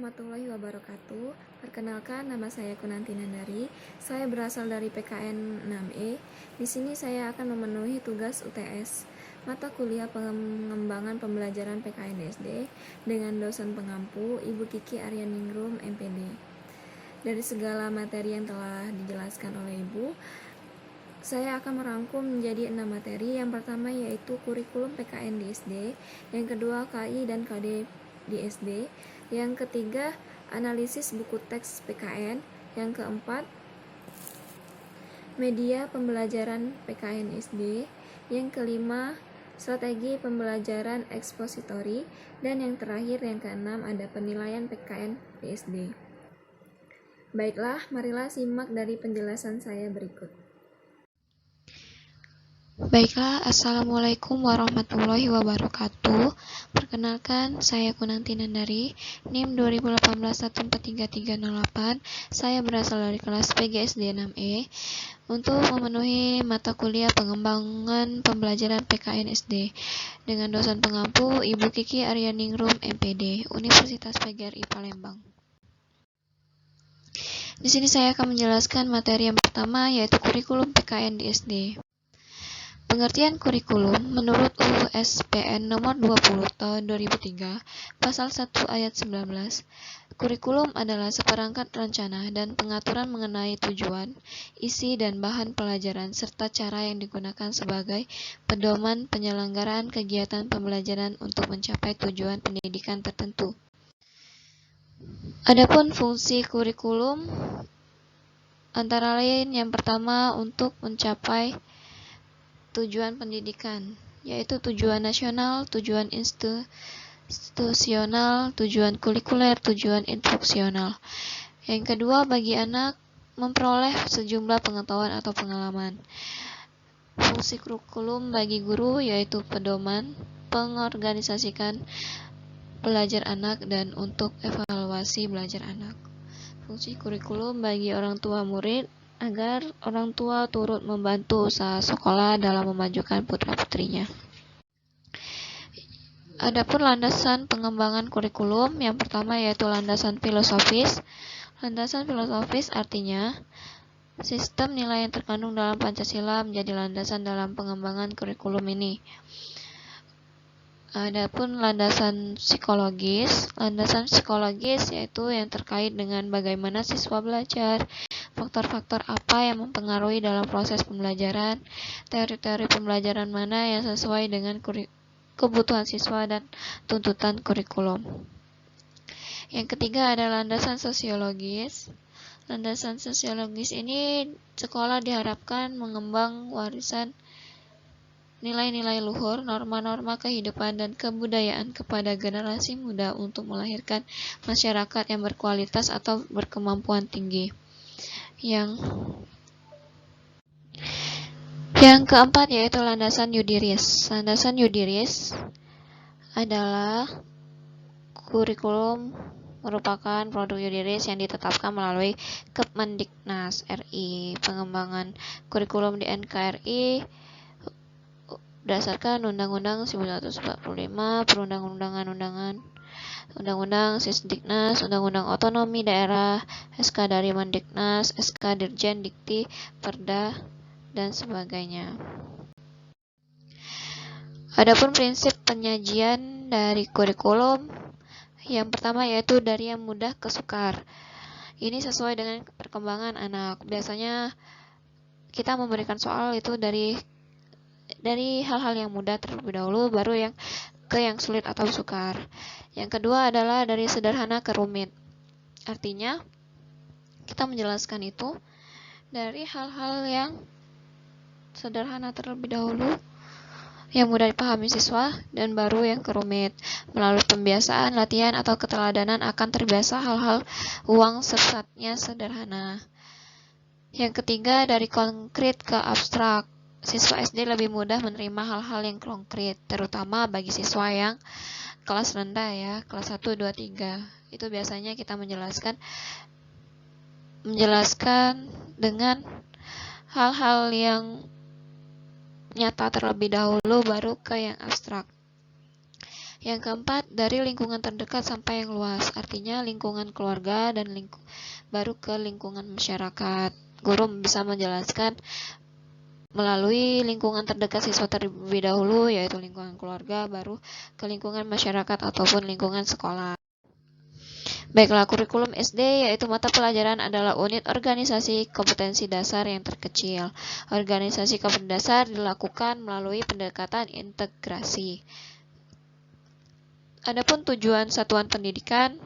warahmatullahi wabarakatuh. Perkenalkan, nama saya Kunanti Nandari. Saya berasal dari PKN 6E. Di sini saya akan memenuhi tugas UTS mata kuliah pengembangan pembelajaran PKN SD dengan dosen pengampu Ibu Kiki Aryaningrum MPD. Dari segala materi yang telah dijelaskan oleh Ibu, saya akan merangkum menjadi 6 materi. Yang pertama yaitu kurikulum PKN di SD, yang kedua KI dan KD di SD, yang ketiga analisis buku teks PKN, yang keempat media pembelajaran PKN SD, yang kelima strategi pembelajaran ekspositori, dan yang terakhir yang keenam ada penilaian PKN di SD. Baiklah, marilah simak dari penjelasan saya berikut. Baiklah, Assalamualaikum warahmatullahi wabarakatuh. Perkenalkan, saya Kunanti Nandari, NIM 2018143308. Saya berasal dari kelas PGSD 6E untuk memenuhi mata kuliah pengembangan pembelajaran PKN SD dengan dosen pengampu Ibu Kiki Aryaningrum MPD, Universitas PGRI Palembang. Di sini saya akan menjelaskan materi yang pertama, yaitu kurikulum PKN di SD. Pengertian kurikulum menurut UU SPN nomor 20 tahun 2003, pasal 1 ayat 19. Kurikulum adalah seperangkat rencana dan pengaturan mengenai tujuan, isi dan bahan pelajaran serta cara yang digunakan sebagai pedoman penyelenggaraan kegiatan pembelajaran untuk mencapai tujuan pendidikan tertentu. Adapun fungsi kurikulum antara lain yang pertama untuk mencapai tujuan pendidikan, yaitu tujuan nasional, tujuan institusional, tujuan kulikuler, tujuan instruksional. Yang kedua, bagi anak memperoleh sejumlah pengetahuan atau pengalaman. Fungsi kurikulum bagi guru yaitu pedoman, pengorganisasikan belajar anak, dan untuk evaluasi belajar anak. Fungsi kurikulum bagi orang tua murid agar orang tua turut membantu usaha sekolah dalam memajukan putra-putrinya. Adapun landasan pengembangan kurikulum, yang pertama yaitu landasan filosofis. Landasan filosofis artinya sistem nilai yang terkandung dalam Pancasila menjadi landasan dalam pengembangan kurikulum ini. Adapun landasan psikologis yaitu yang terkait dengan bagaimana siswa belajar, faktor-faktor apa yang mempengaruhi dalam proses pembelajaran, teori-teori pembelajaran mana yang sesuai dengan kebutuhan siswa dan tuntutan kurikulum. Yang ketiga ada landasan sosiologis. Landasan sosiologis ini sekolah diharapkan mengembang warisan nilai-nilai luhur, norma-norma kehidupan dan kebudayaan kepada generasi muda untuk melahirkan masyarakat yang berkualitas atau berkemampuan tinggi. Yang keempat yaitu landasan Yudiris. Landasan Yudiris adalah kurikulum merupakan produk Yudiris yang ditetapkan melalui Kemendiknas RI. Pengembangan kurikulum di NKRI berdasarkan Undang-Undang 1945, Undang-Undang Sisdiknas, Undang-Undang Otonomi Daerah, SK dari Mendiknas, SK Dirjen Dikti, Perda, dan sebagainya. Adapun prinsip penyajian dari kurikulum, yang pertama yaitu dari yang mudah ke sukar. Ini sesuai dengan perkembangan anak. Biasanya kita memberikan soal itu dari hal-hal yang mudah terlebih dahulu, baru yang sulit atau sukar. Yang kedua adalah dari sederhana ke rumit. Artinya kita menjelaskan itu dari hal-hal yang sederhana terlebih dahulu, yang mudah dipahami siswa, dan baru yang ke rumit. Melalui pembiasaan, latihan, atau keteladanan akan terbiasa hal-hal uang sesatnya sederhana. Yang ketiga dari konkret ke abstrak. Siswa SD lebih mudah menerima hal-hal yang konkret, terutama bagi siswa yang kelas rendah ya, kelas 1, 2, 3. Itu biasanya kita menjelaskan dengan hal-hal yang nyata terlebih dahulu, baru ke yang abstrak. Yang keempat, dari lingkungan terdekat sampai yang luas, artinya lingkungan keluarga dan baru ke lingkungan masyarakat. Guru bisa menjelaskan melalui lingkungan terdekat siswa terlebih dahulu, yaitu lingkungan keluarga, baru ke lingkungan masyarakat ataupun lingkungan sekolah. Baiklah, kurikulum SD yaitu mata pelajaran adalah unit organisasi kompetensi dasar yang terkecil. Organisasi kompetensi dasar dilakukan melalui pendekatan integrasi. Adapun tujuan satuan pendidikan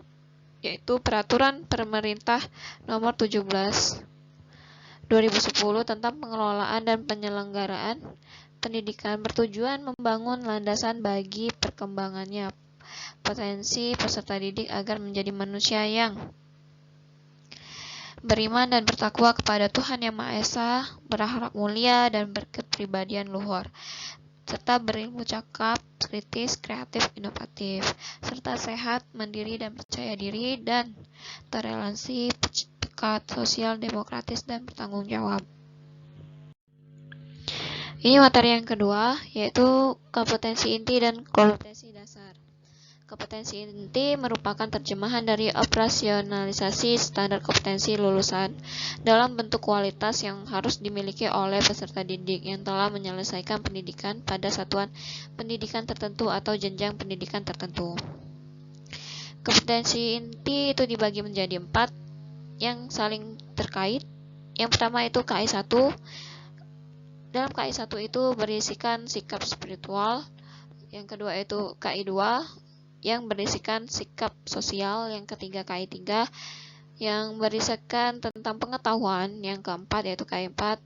yaitu Peraturan Pemerintah Nomor 17 2010 tentang pengelolaan dan penyelenggaraan pendidikan bertujuan membangun landasan bagi perkembangannya potensi peserta didik agar menjadi manusia yang beriman dan bertakwa kepada Tuhan Yang Maha Esa, berakhlak mulia dan berkepribadian luhur, serta berilmu cakap, kritis, kreatif, inovatif, serta sehat, mandiri dan percaya diri, dan toleransi, pekat, sosial, demokratis, dan bertanggung jawab. Ini materi yang kedua, yaitu kompetensi inti dan kompetensi dasar. Kompetensi inti merupakan terjemahan dari operasionalisasi standar kompetensi lulusan dalam bentuk kualitas yang harus dimiliki oleh peserta didik yang telah menyelesaikan pendidikan pada satuan pendidikan tertentu atau jenjang pendidikan tertentu. Kompetensi inti itu dibagi menjadi 4 yang saling terkait. Yang pertama itu KI 1. Dalam KI 1 itu berisikan sikap spiritual. Yang kedua itu KI 2 yang berisikan sikap sosial, yang ketiga KI 3 yang berisikan tentang pengetahuan, yang keempat yaitu KI 4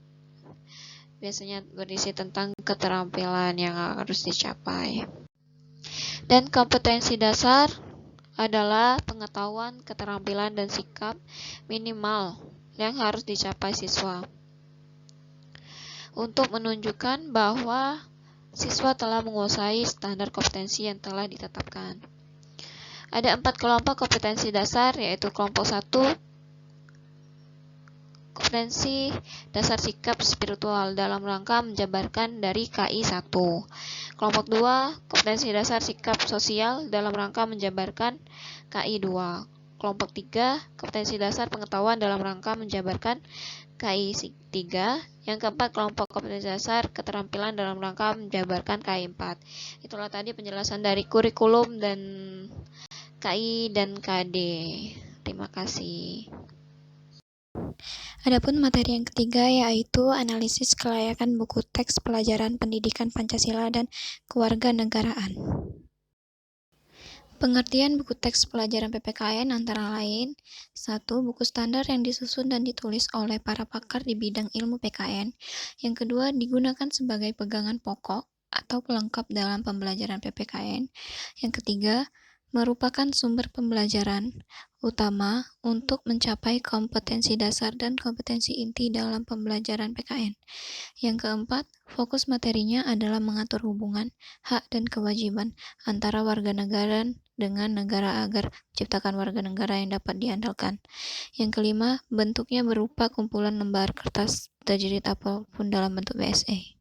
biasanya berisi tentang keterampilan yang harus dicapai. Dan kompetensi dasar adalah pengetahuan, keterampilan, dan sikap minimal yang harus dicapai siswa untuk menunjukkan bahwa siswa telah menguasai standar kompetensi yang telah ditetapkan. Ada 4 kelompok kompetensi dasar, yaitu kelompok 1, kompetensi dasar sikap spiritual dalam rangka menjabarkan dari KI 1. Kelompok 2, kompetensi dasar sikap sosial dalam rangka menjabarkan KI 2. Kelompok 3, kompetensi dasar pengetahuan dalam rangka menjabarkan KI 3. Yang keempat, kelompok kompetensi dasar keterampilan dalam rangka menjabarkan KI 4. Itulah tadi penjelasan dari kurikulum dan KI dan KD. Terima kasih. Adapun materi yang ketiga yaitu analisis kelayakan buku teks pelajaran pendidikan Pancasila dan kewarganegaraan. Pengertian buku teks pelajaran PPKN antara lain: 1. Buku standar yang disusun dan ditulis oleh para pakar di bidang ilmu PKN. Yang kedua, digunakan sebagai pegangan pokok atau pelengkap dalam pembelajaran PPKN. Yang ketiga, merupakan sumber pembelajaran utama untuk mencapai kompetensi dasar dan kompetensi inti dalam pembelajaran PKN. Yang keempat, fokus materinya adalah mengatur hubungan, hak dan kewajiban antara warga negara dengan negara agar menciptakan warga negara yang dapat diandalkan. Yang kelima, bentuknya berupa kumpulan lembar kertas tajrid apapun dalam bentuk BSE.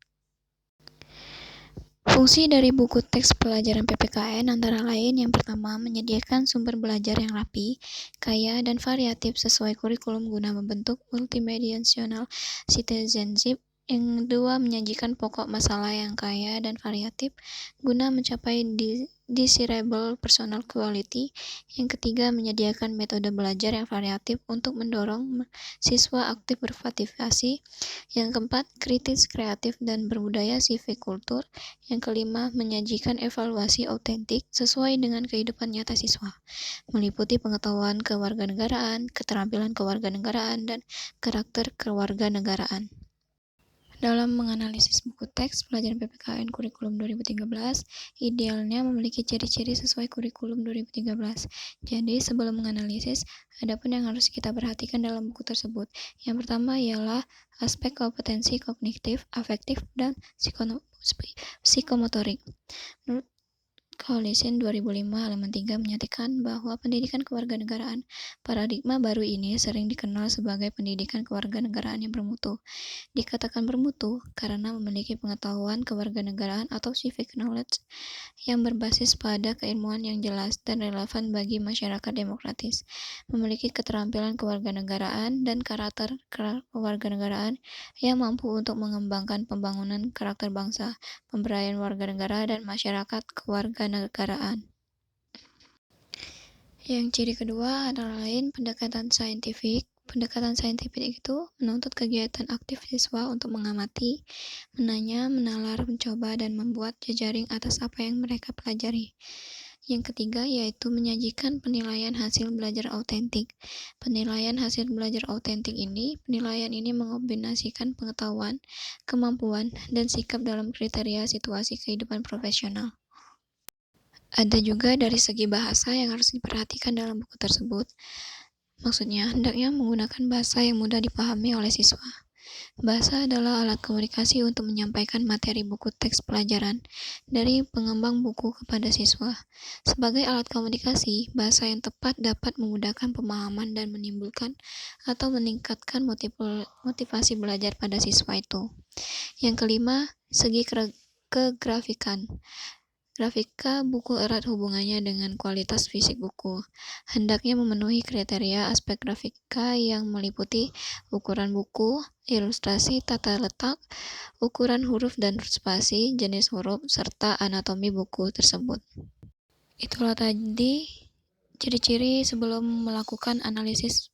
Fungsi dari buku teks pelajaran PPKN antara lain: yang pertama, menyediakan sumber belajar yang rapi, kaya, dan variatif sesuai kurikulum guna membentuk multidimensional citizenship. Yang kedua, menyajikan pokok masalah yang kaya dan variatif guna mencapai desirable personal quality. Yang ketiga, menyediakan metode belajar yang variatif untuk mendorong siswa aktif berpartisipasi. Yang keempat, kritis, kreatif, dan berbudaya civic kultur. Yang kelima, menyajikan evaluasi autentik sesuai dengan kehidupan nyata siswa, meliputi pengetahuan kewarganegaraan, keterampilan kewarganegaraan, dan karakter kewarganegaraan. Dalam menganalisis buku teks pelajaran PPKN kurikulum 2013, idealnya memiliki ciri-ciri sesuai kurikulum 2013. Jadi, sebelum menganalisis, ada pun yang harus kita perhatikan dalam buku tersebut. Yang pertama ialah aspek kompetensi kognitif, afektif, dan psikomotorik. Menurut Coalition 2005 halaman 3 menyatakan bahwa pendidikan kewarganegaraan paradigma baru ini sering dikenal sebagai pendidikan kewarganegaraan yang bermutu. Dikatakan bermutu karena memiliki pengetahuan kewarganegaraan atau civic knowledge yang berbasis pada keilmuan yang jelas dan relevan bagi masyarakat demokratis, memiliki keterampilan kewarganegaraan dan karakter kewarganegaraan yang mampu untuk mengembangkan pembangunan karakter bangsa, pemberdayaan warga negara, dan masyarakat kewarganegaraan. Yang ciri kedua antara lain pendekatan saintifik. Pendekatan saintifik itu menuntut kegiatan aktif siswa untuk mengamati, menanya, menalar, mencoba, dan membuat jejaring atas apa yang mereka pelajari. Yang ketiga yaitu menyajikan penilaian hasil belajar autentik. Penilaian hasil belajar autentik ini, penilaian ini mengombinasikan pengetahuan, kemampuan, dan sikap dalam kriteria situasi kehidupan profesional. Ada juga dari segi bahasa yang harus diperhatikan dalam buku tersebut. Maksudnya, hendaknya menggunakan bahasa yang mudah dipahami oleh siswa. Bahasa adalah alat komunikasi untuk menyampaikan materi buku teks pelajaran dari pengembang buku kepada siswa. Sebagai alat komunikasi, bahasa yang tepat dapat memudahkan pemahaman dan menimbulkan atau meningkatkan motivasi belajar pada siswa itu. Yang kelima, segi kegrafikan. Grafika buku erat hubungannya dengan kualitas fisik buku. Hendaknya memenuhi kriteria aspek grafika yang meliputi ukuran buku, ilustrasi tata letak, ukuran huruf dan spasi, jenis huruf, serta anatomi buku tersebut. Itulah tadi ciri-ciri sebelum melakukan analisis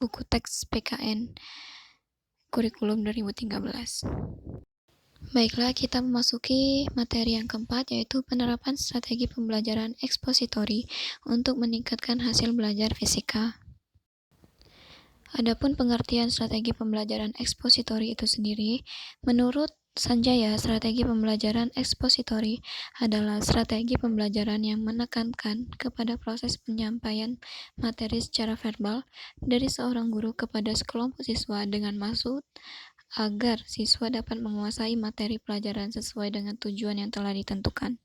buku teks PKN kurikulum 2013. Baiklah, kita memasuki materi yang keempat, yaitu penerapan strategi pembelajaran ekspositori untuk meningkatkan hasil belajar fisika. Adapun pengertian strategi pembelajaran ekspositori itu sendiri, menurut Sanjaya, strategi pembelajaran ekspositori adalah strategi pembelajaran yang menekankan kepada proses penyampaian materi secara verbal dari seorang guru kepada sekelompok siswa dengan maksud agar siswa dapat menguasai materi pelajaran sesuai dengan tujuan yang telah ditentukan.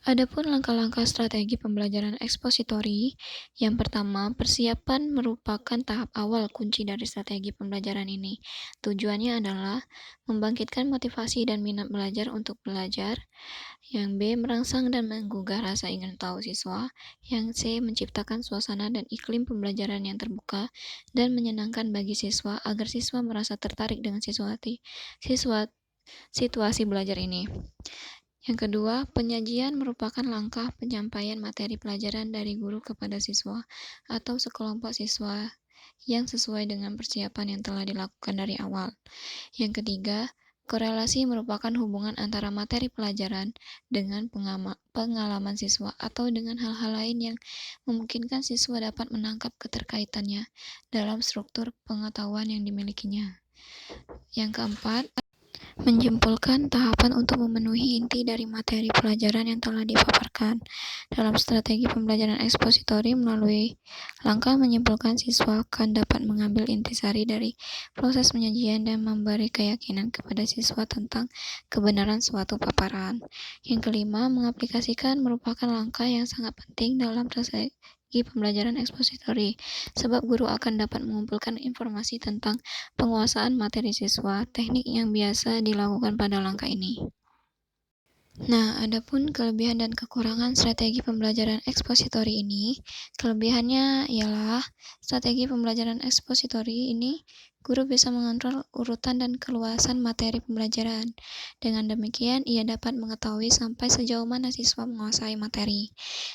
Adapun langkah-langkah strategi pembelajaran ekspositori, yang pertama, persiapan merupakan tahap awal kunci dari strategi pembelajaran ini. Tujuannya adalah membangkitkan motivasi dan minat belajar untuk belajar. Yang B, merangsang dan menggugah rasa ingin tahu siswa. Yang C, menciptakan suasana dan iklim pembelajaran yang terbuka dan menyenangkan bagi siswa agar siswa merasa tertarik dengan situasi belajar ini. Yang kedua, penyajian merupakan langkah penyampaian materi pelajaran dari guru kepada siswa atau sekelompok siswa yang sesuai dengan persiapan yang telah dilakukan dari awal. Yang ketiga, korelasi merupakan hubungan antara materi pelajaran dengan pengalaman siswa atau dengan hal-hal lain yang memungkinkan siswa dapat menangkap keterkaitannya dalam struktur pengetahuan yang dimilikinya. Yang keempat, menyimpulkan tahapan untuk memenuhi inti dari materi pelajaran yang telah dipaparkan. Dalam strategi pembelajaran ekspositori melalui langkah menyimpulkan, siswa akan dapat mengambil intisari dari proses penyajian dan memberi keyakinan kepada siswa tentang kebenaran suatu paparan. Yang kelima, mengaplikasikan merupakan langkah yang sangat penting dalam strategi pembelajaran ekspositori, sebab guru akan dapat mengumpulkan informasi tentang penguasaan materi siswa, teknik yang biasa dilakukan pada langkah ini. Nah, adapun kelebihan dan kekurangan strategi pembelajaran ekspositori ini, kelebihannya ialah strategi pembelajaran ekspositori ini guru bisa mengontrol urutan dan keluasan materi pembelajaran. Dengan demikian, ia dapat mengetahui sampai sejauh mana siswa menguasai materi.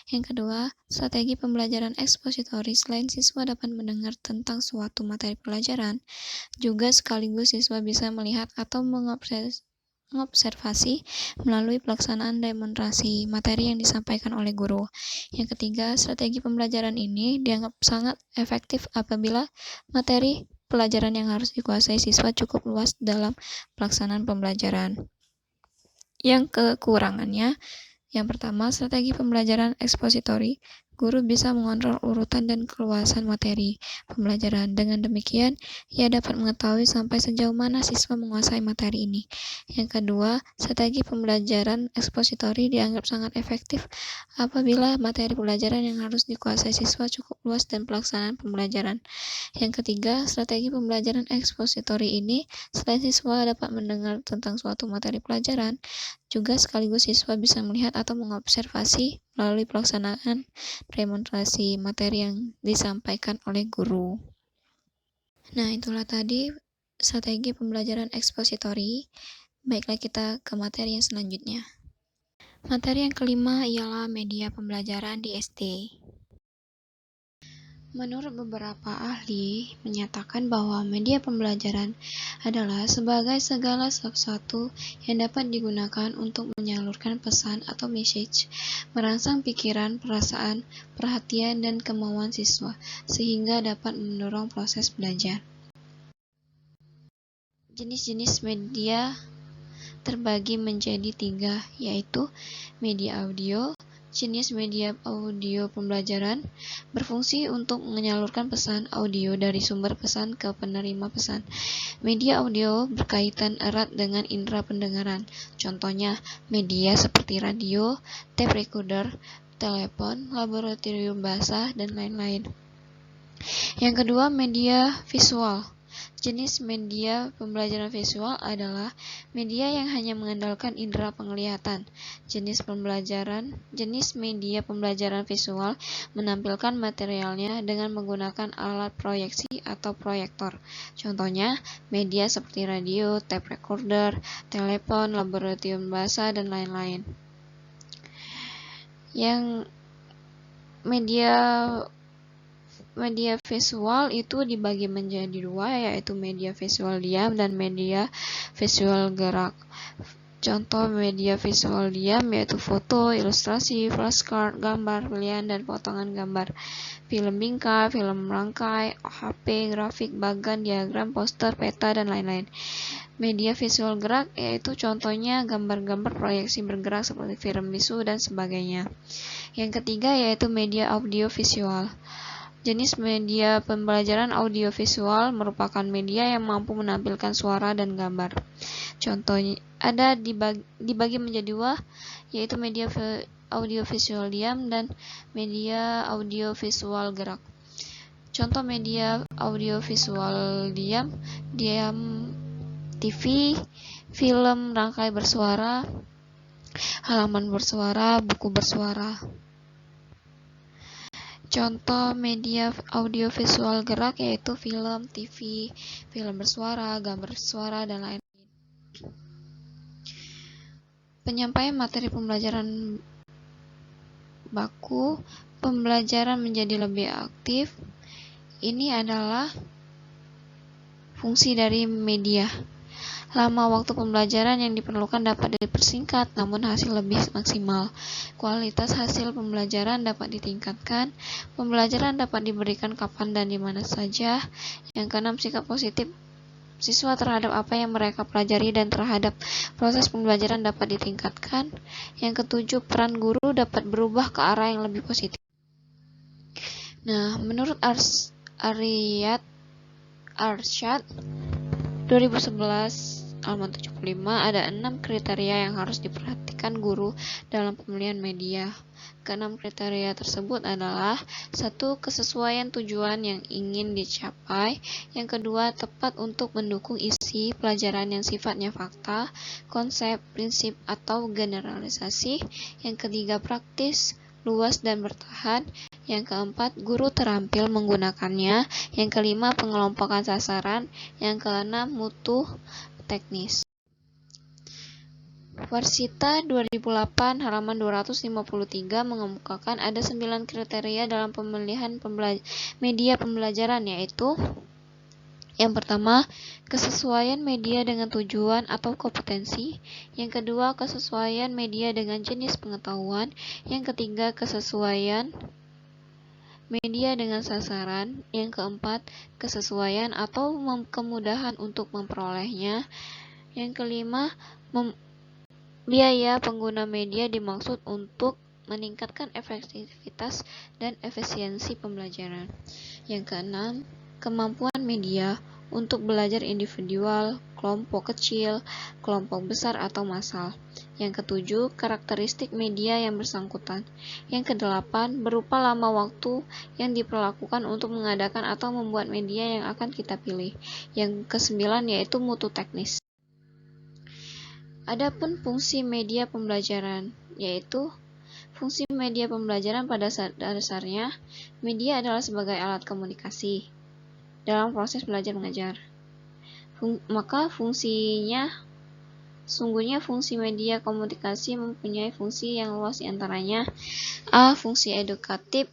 Yang kedua, strategi pembelajaran ekspositori selain siswa dapat mendengar tentang suatu materi pelajaran, juga sekaligus siswa bisa melihat atau mengobservasi melalui pelaksanaan demonstrasi materi yang disampaikan oleh guru. Yang ketiga, strategi pembelajaran ini dianggap sangat efektif apabila materi pelajaran yang harus dikuasai siswa cukup luas dalam pelaksanaan pembelajaran. Yang kekurangannya, yang pertama, strategi pembelajaran ekspositori Guru bisa mengontrol urutan dan keluasan materi pembelajaran. Dengan demikian, ia dapat mengetahui sampai sejauh mana siswa menguasai materi ini. Yang kedua, strategi pembelajaran ekspositori dianggap sangat efektif apabila materi pembelajaran yang harus dikuasai siswa cukup luas dan pelaksanaan pembelajaran. Yang ketiga, strategi pembelajaran ekspositori ini, selain siswa dapat mendengar tentang suatu materi pelajaran, juga sekaligus siswa bisa melihat atau mengobservasi melalui pelaksanaan demonstrasi materi yang disampaikan oleh guru. Nah, itulah tadi strategi pembelajaran ekspositori. Baiklah kita ke materi yang selanjutnya. Materi yang kelima ialah media pembelajaran di SD. Menurut beberapa ahli, menyatakan bahwa media pembelajaran adalah sebagai segala sesuatu yang dapat digunakan untuk menyalurkan pesan atau message, merangsang pikiran, perasaan, perhatian, dan kemauan siswa, sehingga dapat mendorong proses belajar. Jenis-jenis media terbagi menjadi 3, yaitu media audio. Jenis media audio pembelajaran berfungsi untuk menyalurkan pesan audio dari sumber pesan ke penerima pesan. Media audio berkaitan erat dengan indera pendengaran. Contohnya, media seperti radio, tape recorder, telepon, laboratorium bahasa, dan lain-lain. Yang kedua, media visual. Jenis media pembelajaran visual adalah media yang hanya mengandalkan indera penglihatan. Jenis media pembelajaran visual menampilkan materialnya dengan menggunakan alat proyeksi atau proyektor. Contohnya, media seperti radio, tape recorder, telepon, laboratorium bahasa, dan lain-lain. Yang media visual itu dibagi menjadi 2, yaitu media visual diam dan media visual gerak. Contoh media visual diam yaitu foto, ilustrasi, flashcard, gambar pilihan, dan potongan gambar, film bingkai, film rangkai, HP, grafik, bagan, diagram, poster, peta, dan lain-lain. Media visual gerak yaitu contohnya gambar-gambar proyeksi bergerak seperti film bisu dan sebagainya. Yang ketiga yaitu media audio visual. Jenis media pembelajaran audiovisual merupakan media yang mampu menampilkan suara dan gambar. Contohnya ada dibagi menjadi 2, yaitu media audiovisual diam dan media audiovisual gerak. Contoh media audiovisual diam TV, film rangkai bersuara, halaman bersuara, buku bersuara. Contoh media audiovisual gerak yaitu film, TV, film bersuara, gambar bersuara, dan lain-lain. Penyampaian materi pembelajaran baku, pembelajaran menjadi lebih aktif. Ini adalah fungsi dari media. Lama waktu pembelajaran yang diperlukan dapat dipersingkat, namun hasil lebih maksimal. Kualitas hasil pembelajaran dapat ditingkatkan. Pembelajaran dapat diberikan kapan dan di mana saja. Yang keenam, sikap positif siswa terhadap apa yang mereka pelajari dan terhadap proses pembelajaran dapat ditingkatkan. Yang ketujuh, peran guru dapat berubah ke arah yang lebih positif. Nah, menurut Arsyad 2011 halaman 75 ada 6 kriteria yang harus diperhatikan guru dalam pemilihan media. Keenam kriteria tersebut adalah 1. Kesesuaian tujuan yang ingin dicapai. Yang kedua, tepat untuk mendukung isi pelajaran yang sifatnya fakta, konsep, prinsip, atau generalisasi. Yang ketiga, praktis, luas, dan bertahan. Yang keempat, guru terampil menggunakannya. Yang kelima, pengelompokan sasaran. Yang keenam, mutu teknis. Warsita 2008 halaman 253 mengemukakan ada 9 kriteria dalam pemilihan media pembelajaran, yaitu yang pertama, kesesuaian media dengan tujuan atau kompetensi. Yang kedua, kesesuaian media dengan jenis pengetahuan. Yang ketiga, kesesuaian media dengan sasaran. Yang keempat, kesesuaian atau kemudahan untuk memperolehnya. Yang kelima, biaya pengguna media dimaksud untuk meningkatkan efektivitas dan efisiensi pembelajaran. Yang keenam, kemampuan media untuk belajar individual, kelompok kecil, kelompok besar atau massal. Yang ketujuh, karakteristik media yang bersangkutan. Yang kedelapan, berupa lama waktu yang diperlakukan untuk mengadakan atau membuat media yang akan kita pilih. Yang kesembilan yaitu mutu teknis. Adapun fungsi media pembelajaran, yaitu fungsi media pembelajaran pada dasarnya, media adalah sebagai alat komunikasi dalam proses belajar mengajar. Maka sungguhnya fungsi media komunikasi mempunyai fungsi yang luas diantaranya: A. Fungsi edukatif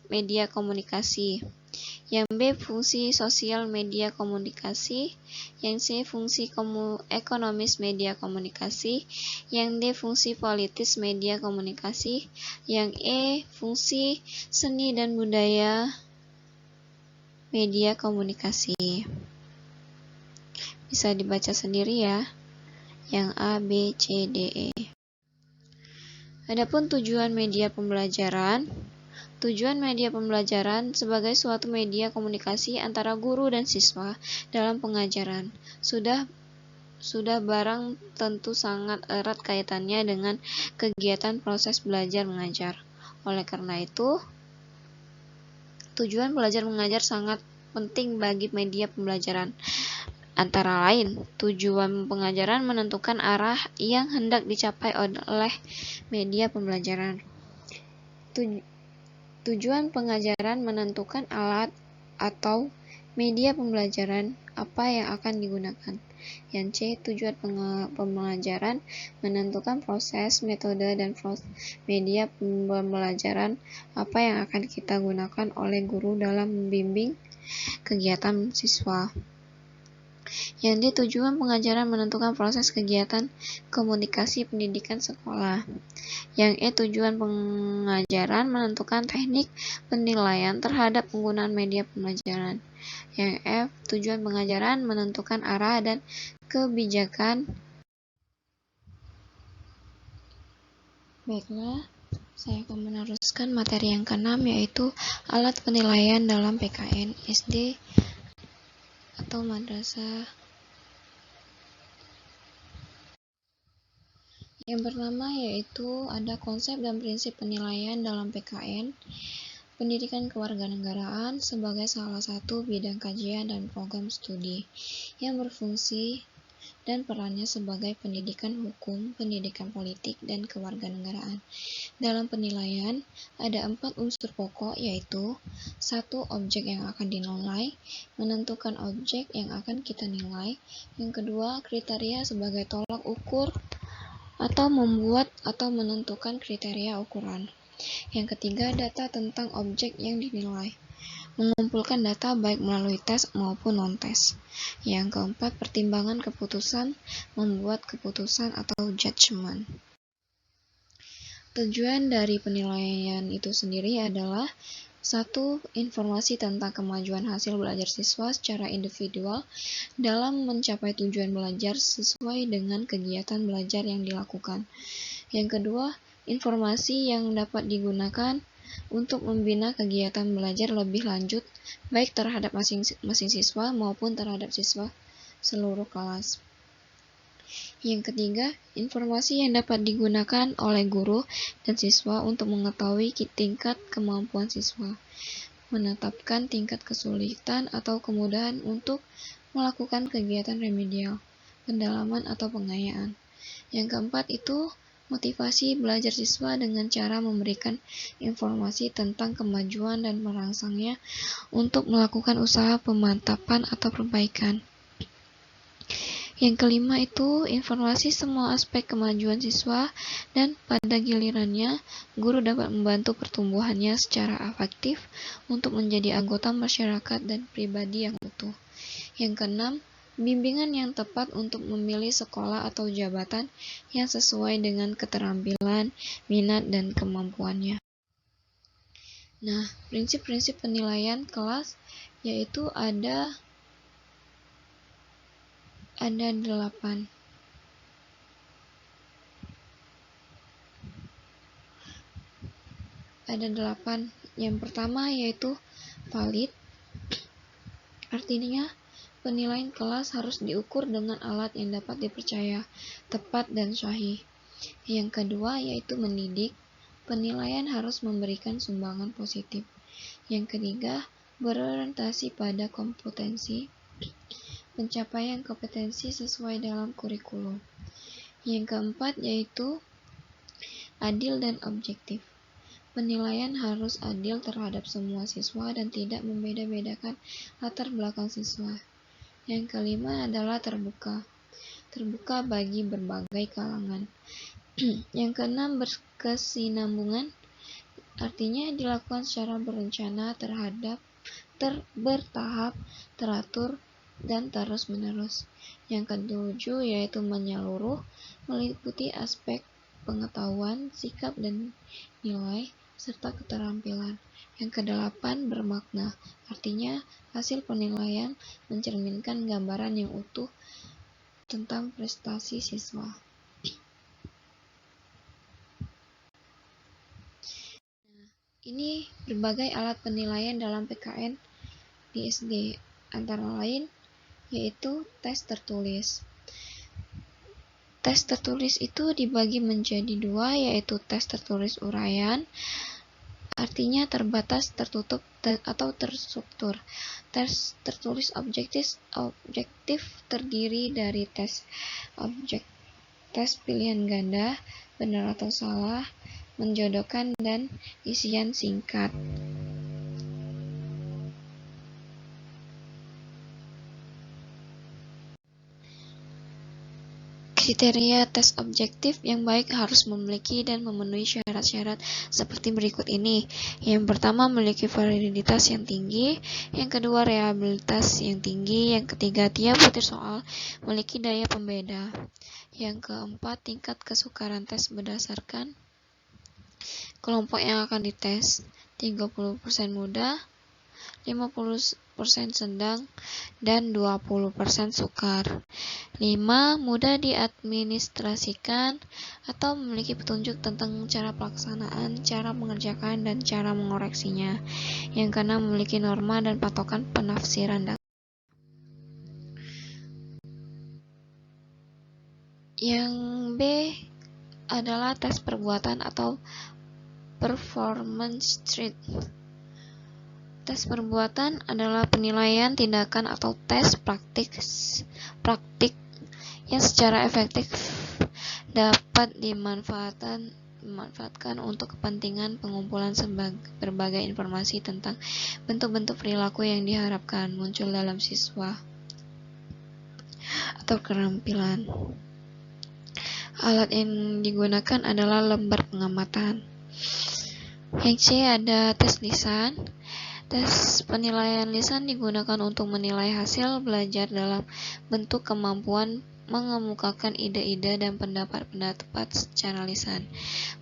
media komunikasi. Yang B. Fungsi sosial media komunikasi. Yang C. Fungsi ekonomis media komunikasi. Yang D. Fungsi politis media komunikasi. Yang E. Fungsi seni dan budaya media komunikasi. Bisa dibaca sendiri ya, yang A, B, C, D, E. Adapun tujuan media pembelajaran. Tujuan media pembelajaran sebagai suatu media komunikasi antara guru dan siswa dalam pengajaran. Sudah barang tentu sangat erat kaitannya dengan kegiatan proses belajar mengajar. Oleh karena itu, tujuan belajar mengajar sangat penting bagi media pembelajaran. Antara lain, tujuan pengajaran menentukan arah yang hendak dicapai oleh media pembelajaran. Tujuan pengajaran menentukan alat atau media pembelajaran apa yang akan digunakan. Yang C. Tujuan pembelajaran menentukan proses, metode, dan media pembelajaran apa yang akan kita gunakan oleh guru dalam membimbing kegiatan siswa. Yang D. Tujuan pengajaran menentukan proses kegiatan komunikasi pendidikan sekolah. Yang E. Tujuan pengajaran menentukan teknik penilaian terhadap penggunaan media pembelajaran. Yang F. Tujuan pengajaran menentukan arah dan kebijakan. Baiklah, saya akan meneruskan materi yang ke-6, yaitu alat penilaian dalam PKN SD atau madrasah. Yang pertama yaitu ada konsep dan prinsip penilaian dalam PKN, pendidikan kewarganegaraan sebagai salah satu bidang kajian dan program studi yang berfungsi dan perannya sebagai pendidikan hukum, pendidikan politik, dan kewarganegaraan. Dalam penilaian, ada 4 unsur pokok, yaitu 1. Objek yang akan dinilai, menentukan objek yang akan kita nilai. Yang kedua, kriteria sebagai tolak ukur atau membuat atau menentukan kriteria ukuran. Yang ketiga, data tentang objek yang dinilai, mengumpulkan data baik melalui tes maupun non-tes. Yang keempat, pertimbangan keputusan, membuat keputusan atau judgement. Tujuan dari penilaian itu sendiri adalah 1. Informasi tentang kemajuan hasil belajar siswa secara individual dalam mencapai tujuan belajar sesuai dengan kegiatan belajar yang dilakukan. Yang kedua, informasi yang dapat digunakan untuk membina kegiatan belajar lebih lanjut, baik terhadap masing-masing siswa maupun terhadap siswa seluruh kelas. Yang ketiga, informasi yang dapat digunakan oleh guru dan siswa untuk mengetahui tingkat kemampuan siswa, menetapkan tingkat kesulitan atau kemudahan untuk melakukan kegiatan remedial, pendalaman atau pengayaan. Yang keempat itu motivasi belajar siswa dengan cara memberikan informasi tentang kemajuan dan merangsangnya untuk melakukan usaha pemantapan atau perbaikan. Yang kelima itu informasi semua aspek kemajuan siswa dan pada gilirannya guru dapat membantu pertumbuhannya secara afektif untuk menjadi anggota masyarakat dan pribadi yang utuh. Yang keenam, bimbingan yang tepat untuk memilih sekolah atau jabatan yang sesuai dengan keterampilan, minat, dan kemampuannya. Nah, prinsip-prinsip penilaian kelas yaitu ada 8. ada 8. Yang pertama yaitu valid, artinya penilaian kelas harus diukur dengan alat yang dapat dipercaya, tepat, dan sahih. Yang kedua yaitu mendidik, penilaian harus memberikan sumbangan positif. Yang ketiga, berorientasi pada kompetensi, pencapaian kompetensi sesuai dalam kurikulum. Yang keempat yaitu adil dan objektif. Penilaian harus adil terhadap semua siswa dan tidak membeda-bedakan latar belakang siswa. Yang kelima adalah terbuka bagi berbagai kalangan. Yang keenam, berkesinambungan, artinya dilakukan secara berencana, bertahap, teratur, dan terus-menerus. Yang ketujuh yaitu menyeluruh, meliputi aspek pengetahuan, sikap, dan nilai, serta keterampilan. Yang kedelapan, bermakna, artinya hasil penilaian mencerminkan gambaran yang utuh tentang prestasi siswa. Ini berbagai alat penilaian dalam PKN di SD, antara lain yaitu tes tertulis. Tes tertulis itu dibagi menjadi 2, yaitu tes tertulis uraian, artinya terbatas, tertutup, atau terstruktur. Tes tertulis objektif terdiri dari tes pilihan ganda, benar atau salah, menjodohkan, dan isian singkat. Kriteria tes objektif yang baik harus memiliki dan memenuhi syarat-syarat seperti berikut ini. Yang pertama, memiliki validitas yang tinggi. Yang kedua, reliabilitas yang tinggi. Yang ketiga, tiap butir soal memiliki daya pembeda. Yang keempat, tingkat kesukaran tes berdasarkan kelompok yang akan dites. 30% mudah, 50% sedang, dan 20% sukar. 5. Mudah diadministrasikan atau memiliki petunjuk tentang cara pelaksanaan, cara mengerjakan, dan cara mengoreksinya. Yang keenam, memiliki norma dan patokan penafsiran. Yang B adalah tes perbuatan atau performance trait. Tes perbuatan adalah penilaian tindakan atau tes praktik yang secara efektif dapat dimanfaatkan untuk kepentingan pengumpulan berbagai informasi tentang bentuk-bentuk perilaku yang diharapkan muncul dalam siswa atau keterampilan. Alat yang digunakan adalah lembar pengamatan. Yang C ada tes lisan. Tes penilaian lisan digunakan untuk menilai hasil belajar dalam bentuk kemampuan mengemukakan ide-ide dan pendapat-pendapat secara lisan.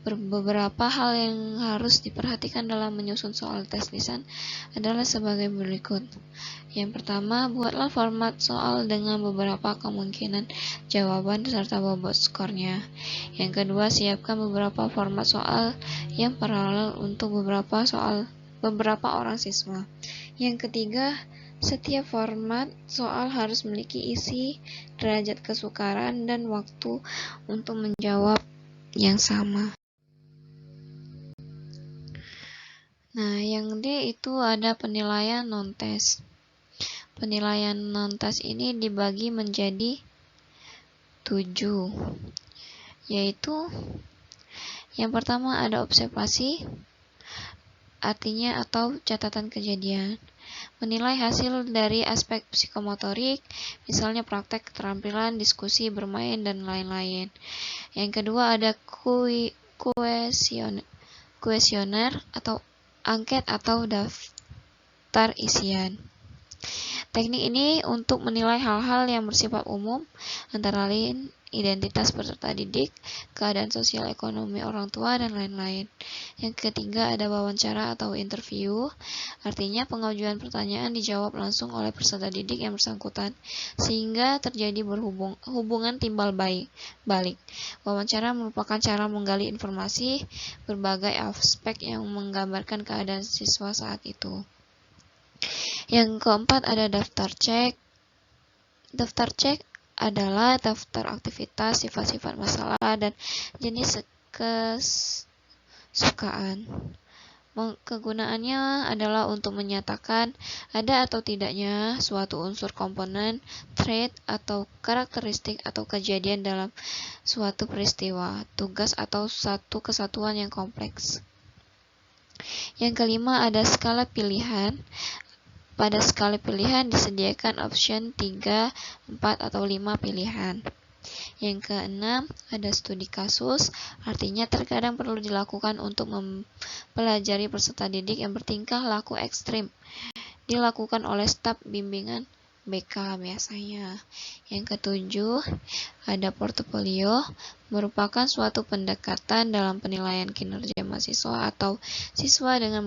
Beberapa hal yang harus diperhatikan dalam menyusun soal tes lisan adalah sebagai berikut. Yang pertama, buatlah format soal dengan beberapa kemungkinan jawaban serta bobot skornya. Yang kedua, siapkan beberapa format soal yang paralel untuk beberapa orang siswa. Yang ketiga, setiap format soal harus memiliki isi, derajat kesukaran, dan waktu untuk menjawab yang sama. Nah, yang D itu ada penilaian non-tes. Penilaian non-tes ini dibagi menjadi 7, yaitu yang pertama ada observasi, artinya atau catatan kejadian. Menilai hasil dari aspek psikomotorik, misalnya praktek keterampilan, diskusi, bermain, dan lain-lain. Yang kedua ada kuesioner atau angket atau daftar isian. Teknik ini untuk menilai hal-hal yang bersifat umum, antara lain identitas peserta didik, keadaan sosial ekonomi orang tua, dan lain-lain. Yang ketiga ada wawancara atau interview, artinya pengajuan pertanyaan dijawab langsung oleh peserta didik yang bersangkutan, sehingga terjadi hubungan timbal balik. Wawancara merupakan cara menggali informasi berbagai aspek yang menggambarkan keadaan siswa saat itu. Yang keempat ada daftar cek. Daftar cek adalah daftar aktivitas, sifat-sifat masalah, dan jenis kesukaan. Kegunaannya adalah untuk menyatakan ada atau tidaknya suatu unsur komponen, trait, atau karakteristik atau kejadian dalam suatu peristiwa, tugas, atau satu kesatuan yang kompleks. Yang kelima ada skala pilihan. Pada skala pilihan disediakan option 3, 4, atau 5 pilihan. Yang keenam, ada studi kasus, artinya terkadang perlu dilakukan untuk mempelajari peserta didik yang bertingkah laku ekstrim. Dilakukan oleh staf bimbingan BK biasanya. Yang ketujuh, ada portofolio, merupakan suatu pendekatan dalam penilaian kinerja mahasiswa atau siswa dengan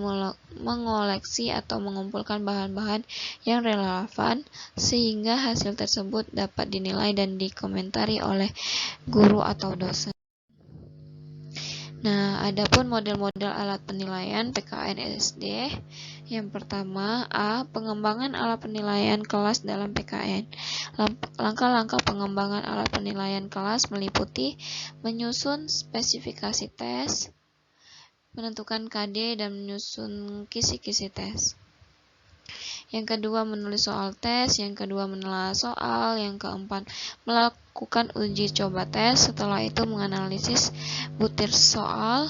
mengoleksi atau mengumpulkan bahan-bahan yang relevan sehingga hasil tersebut dapat dinilai dan dikomentari oleh guru atau dosen. Nah, adapun model-model alat penilaian PKN SD. Yang pertama, A. Pengembangan alat penilaian kelas dalam PKN. Langkah-langkah pengembangan alat penilaian kelas meliputi menyusun spesifikasi tes, menentukan KD, dan menyusun kisi-kisi tes. Yang kedua, menulis soal tes. Yang kedua, menelaah soal. Yang keempat, melakukan uji coba tes. Setelah itu, menganalisis butir soal.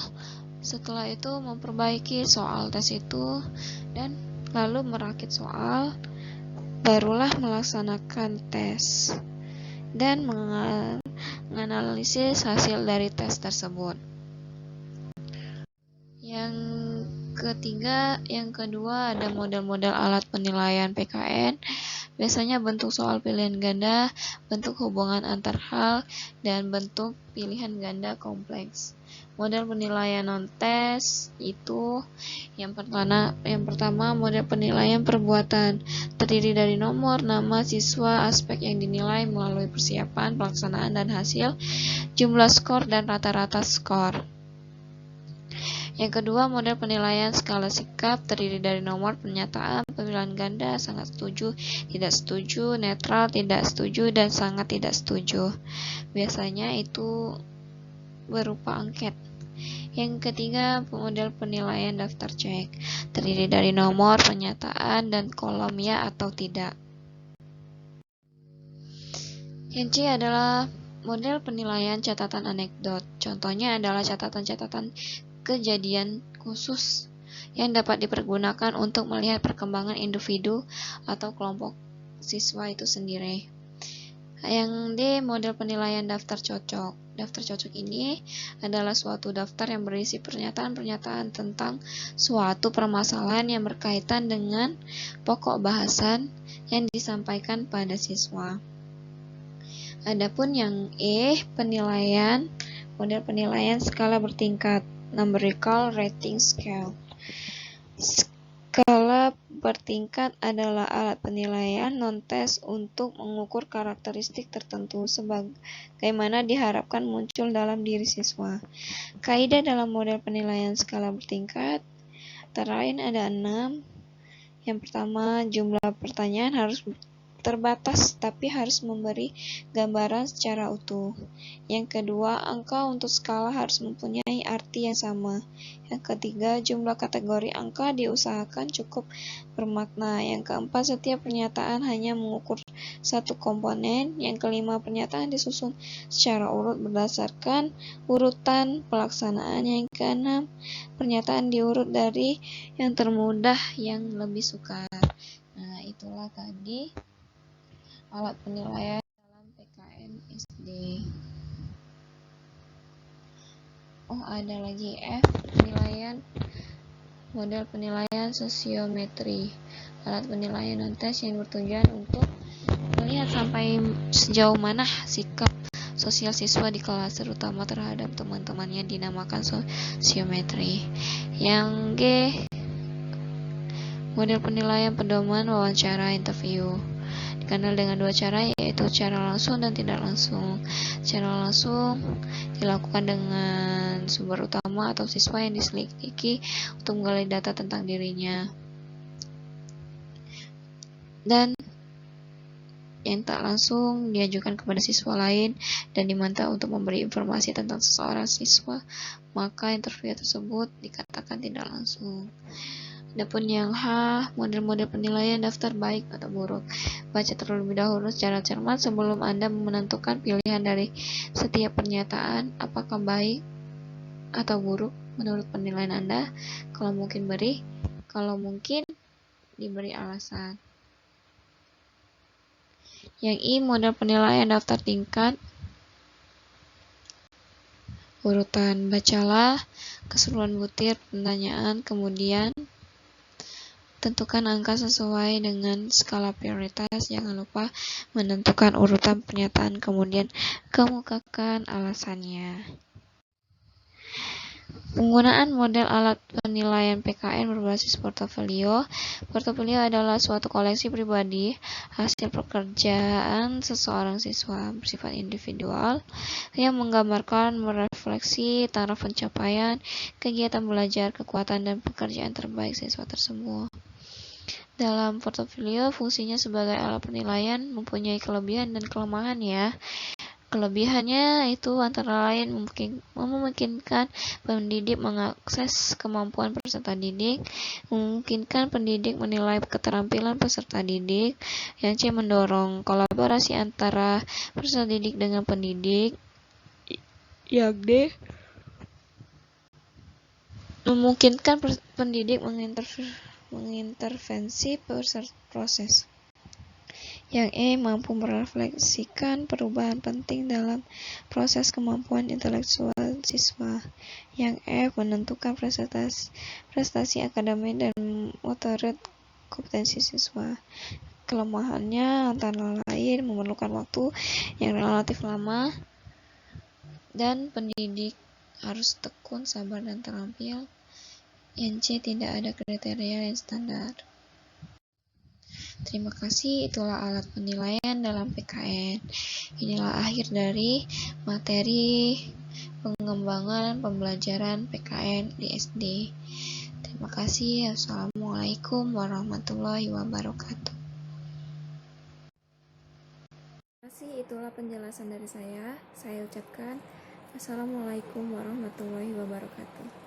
Setelah itu, memperbaiki soal tes itu. Dan lalu merakit soal. Barulah melaksanakan tes. Dan menganalisis hasil dari tes tersebut. Yang kedua ada model-model alat penilaian PKN. Biasanya bentuk soal pilihan ganda, bentuk hubungan antar hal, dan bentuk pilihan ganda kompleks. Model penilaian non-tes itu yang pertama model penilaian perbuatan, terdiri dari nomor, nama siswa, aspek yang dinilai melalui persiapan, pelaksanaan, dan hasil, jumlah skor, dan rata-rata skor. Yang kedua, model penilaian skala sikap, terdiri dari nomor, pernyataan, pemilihan ganda, sangat setuju, tidak setuju, netral, tidak setuju, dan sangat tidak setuju. Biasanya itu berupa angket. Yang ketiga, model penilaian daftar cek, terdiri dari nomor, pernyataan, dan kolom ya atau tidak. Yang C adalah model penilaian catatan anekdot. Contohnya adalah catatan-catatan kejadian khusus yang dapat dipergunakan untuk melihat perkembangan individu atau kelompok siswa itu sendiri. Yang D, model penilaian daftar cocok. Daftar cocok ini adalah suatu daftar yang berisi pernyataan-pernyataan tentang suatu permasalahan yang berkaitan dengan pokok bahasan yang disampaikan pada siswa. Adapun yang E, model penilaian skala bertingkat. Numerical rating scale. Skala bertingkat adalah alat penilaian non-tes untuk mengukur karakteristik tertentu sebagaimana diharapkan muncul dalam diri siswa. Kaidah dalam model penilaian skala bertingkat antara lain ada 6. Yang pertama, jumlah pertanyaan harus terbatas tapi harus memberi gambaran secara utuh. Yang kedua, angka untuk skala harus mempunyai arti yang sama. Yang ketiga, jumlah kategori angka diusahakan cukup bermakna. Yang keempat, setiap pernyataan hanya mengukur satu komponen. Yang kelima, pernyataan disusun secara urut berdasarkan urutan pelaksanaan. Yang keenam, pernyataan diurut dari yang termudah yang lebih sukar. Nah, itulah tadi alat penilaian dalam PKN SD. Oh, ada lagi F, penilaian model penilaian sosiometri, alat penilaian dan tes yang bertujuan untuk melihat sampai sejauh mana sikap sosial siswa di kelas, terutama terhadap teman-temannya, dinamakan sosiometri. Yang G, model penilaian pedoman wawancara interview. Dikenal dengan dua cara, yaitu cara langsung dan tidak langsung. Cara langsung dilakukan dengan sumber utama atau siswa yang diselidiki untuk menggali data tentang dirinya. Dan yang tak langsung diajukan kepada siswa lain dan diminta untuk memberi informasi tentang seseorang siswa, maka interview tersebut dikatakan tidak langsung. Adapun yang H, model-model penilaian daftar baik atau buruk. Baca terlebih dahulu secara cermat sebelum Anda menentukan pilihan dari setiap pernyataan, apakah baik atau buruk menurut penilaian Anda. Kalau mungkin diberi alasan. Yang I, model penilaian daftar tingkat urutan. Bacalah keseluruhan butir pertanyaan, kemudian tentukan angka sesuai dengan skala prioritas. Jangan lupa menentukan urutan pernyataan, kemudian kemukakan alasannya. Penggunaan model alat penilaian PKN berbasis portofolio. Portofolio adalah suatu koleksi pribadi hasil pekerjaan seseorang siswa bersifat individual yang menggambarkan merefleksi taraf pencapaian, kegiatan belajar, kekuatan, dan pekerjaan terbaik siswa tersebut. Dalam portofolio, fungsinya sebagai alat penilaian mempunyai kelebihan dan kelemahan ya. Kelebihannya itu antara lain memungkinkan pendidik mengakses kemampuan peserta didik, memungkinkan pendidik menilai keterampilan peserta didik. Yang C, mendorong kolaborasi antara peserta didik dengan pendidik. Yang D, memungkinkan pendidik mengintervensi proses. Yang E, mampu merefleksikan perubahan penting dalam proses kemampuan intelektual siswa. Yang F, menentukan prestasi akademik dan motorik kompetensi siswa. Kelemahannya antara lain memerlukan waktu yang relatif lama dan pendidik harus tekun, sabar, dan terampil. Yang C, tidak ada kriteria yang standar. Terima kasih, itulah alat penilaian dalam PKN. Inilah akhir dari materi pengembangan pembelajaran PKN di SD. Terima kasih. Assalamualaikum warahmatullahi wabarakatuh. Terima kasih, itulah penjelasan dari saya. Saya ucapkan Assalamualaikum warahmatullahi wabarakatuh.